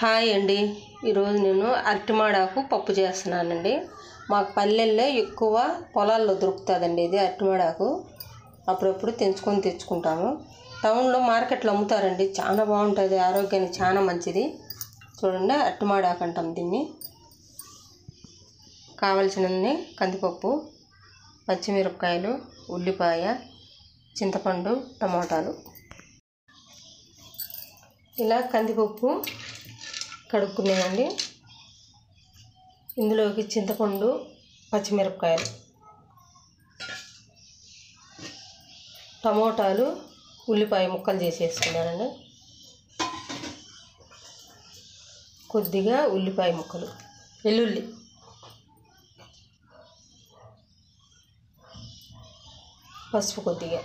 Hi అండి. ఈరోజు నేను అరటిమాడాకు పప్పు చేస్తున్నానండి. మాకు పల్లెల్లో ఎక్కువ పొలాల్లో దొరుకుతుందండి ఇది అరటిమాడాకు. అప్పుడప్పుడు తెచ్చుకుంటాము. టౌన్లో మార్కెట్లో అమ్ముతారండి. చాలా బాగుంటుంది, ఆరోగ్యానికి చాలా మంచిది. చూడండి, అరటిమాడాకు అంటాం దీన్ని. కావలసినన్ని కందిపప్పు, పచ్చిమిరపకాయలు, ఉల్లిపాయ, చింతపండు, టమోటాలు. ఇలా కందిపప్పు కడుక్కునేయండి. ఇందులోకి చింతపండు, పచ్చిమిరపకాయలు, టమోటాలు, ఉల్లిపాయ ముక్కలు చేసేసుకున్నానండి. కొద్దిగా ఉల్లిపాయ ముక్కలు, వెల్లుల్లి, పసుపు కొద్దిగా.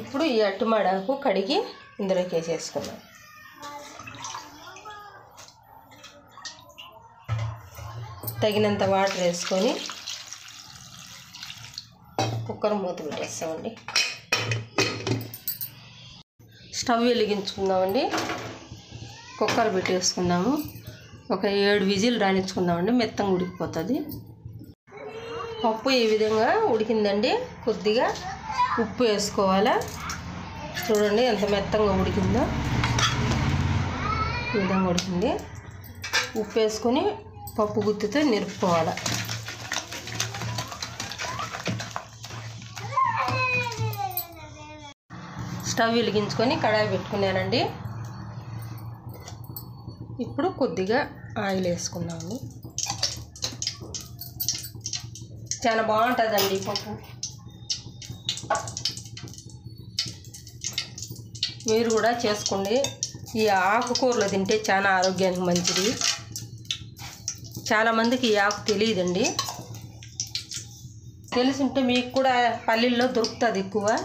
ఇప్పుడు ఈ అరటిమాడాకు కడిగి ఇందులోకి వేసేసుకున్నాం. తగినంత వాటర్ వేసుకొని కుక్కర్ మూత పెట్టేస్తామండి. స్టవ్ వెలిగించుకుందామండి. కుక్కర్ పెట్టేసుకున్నాము. ఒక 7 విజిల్ రాణించుకుందామండి, మెత్తంగా ఉడికిపోతుంది. పప్పు ఈ విధంగా ఉడికిందండి. కొద్దిగా ఉప్పు వేసుకోవాలా. చూడండి ఎంత మెత్తంగా ఉడికిందో. ఈ విధంగా ఉడికింది. ఉప్పు వేసుకొని పప్పు గుత్తితో నిరుపుకోవాలి. స్టవ్ వెలిగించుకొని కడాయి పెట్టుకున్నానండి. ఇప్పుడు కొద్దిగా ఆయిల్ వేసుకుందామండి. చాలా బాగుంటుందండి పప్పు. మీరు కూడా చేసుకోండి. ఈ ఆకుకూరలు తింటే చాలా ఆరోగ్యానికి మంచిది. చాలామందికి ఈ ఆకు తెలియదండి. తెలిసింటే మీకు కూడా పల్లెల్లో దొరుకుతుంది ఎక్కువ.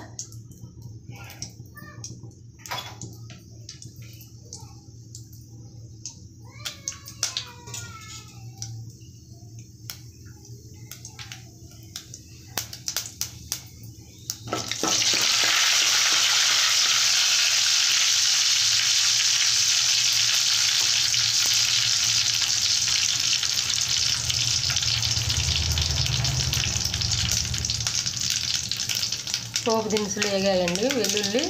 పోపు దినుసులు వేగాయండి. వెల్లుల్లి,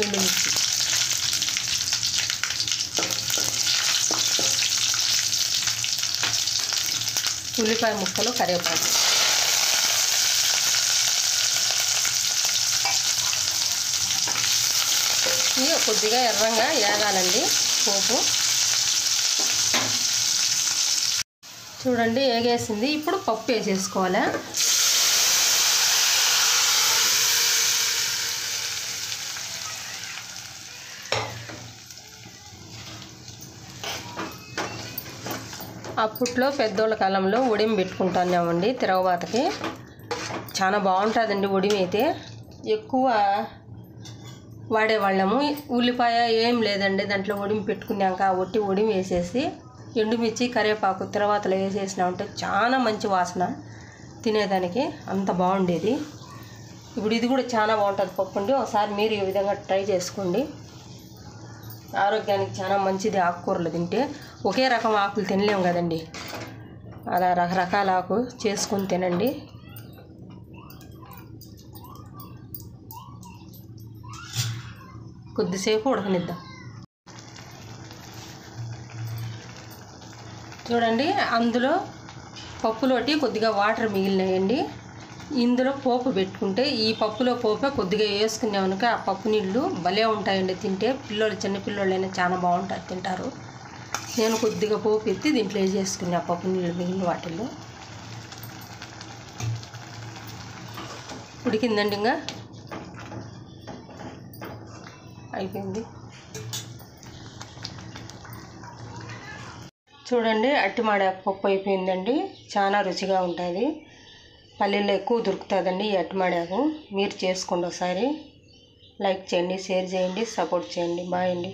ఎండుమిర్చి, ఉల్లిపాయ ముక్కలు, కరివేపాకు. ఇక కొద్దిగా ఎర్రంగా వేగాలండి పోపు. చూడండి వేగేసింది. ఇప్పుడు పప్పు వేసేసుకోవాలి. అప్పట్లో పెద్దోళ్ళ కాలంలో ఉడిం పెట్టుకుంటున్నామండి తిరగబాతకి. చాలా బాగుంటుందండి ఉడిమి అయితే. ఎక్కువ వాడేవాళ్ళము. ఉల్లిపాయ ఏం లేదండి దాంట్లో. ఉడిమి పెట్టుకున్నాక ఒట్టి ఉడిమి వేసేసి ఎండుమిర్చి, కరివేపాకు తిరగబాతలో వేసేసినామంటే చాలా మంచి వాసన తినేదానికి. అంత బాగుండేది. ఇప్పుడు ఇది కూడా చాలా బాగుంటుంది పప్పు అండి. ఒకసారి మీరు ఈ విధంగా ట్రై చేసుకోండి. ఆరోగ్యానికి చాలా మంచిది ఆకుకూరలు తింటే. ఒకే రకం ఆకులు తినలేము కదండి. అలా రకరకాల ఆకు చేసుకొని తినండి. కొద్దిసేపు ఉడకనిద్దాం. చూడండి, అందులో పప్పులోటి కొద్దిగా వాటర్ మిగిలినాయండి. ఇందులో పోపు పెట్టుకుంటే ఈ పప్పులో పోపే కొద్దిగా వేసుకున్నామనుక ఆ పప్పు నీళ్ళు భలే ఉంటాయండి తింటే. చిన్నపిల్లలైనా చాలా బాగుంటుంది, తింటారు. నేను కొద్దిగా పోపు ఎత్తి దీంట్లో వేసేసుకున్నా పప్పు నీళ్ళు మిగిలిన వాటిల్లో. ఉడికిందండి, ఇంకా అయిపోయింది. చూడండి, అరటిమాడాకు పప్పు అయిపోయిందండి. చాలా రుచిగా ఉంటుంది. పల్లెల్లో ఎక్కువ దొరుకుతుందండి ఈ అరటిమాడాకు. మీరు చేసుకోండి ఒకసారి. లైక్ చేయండి, షేర్ చేయండి, సపోర్ట్ చేయండి. బాయ్ అండి.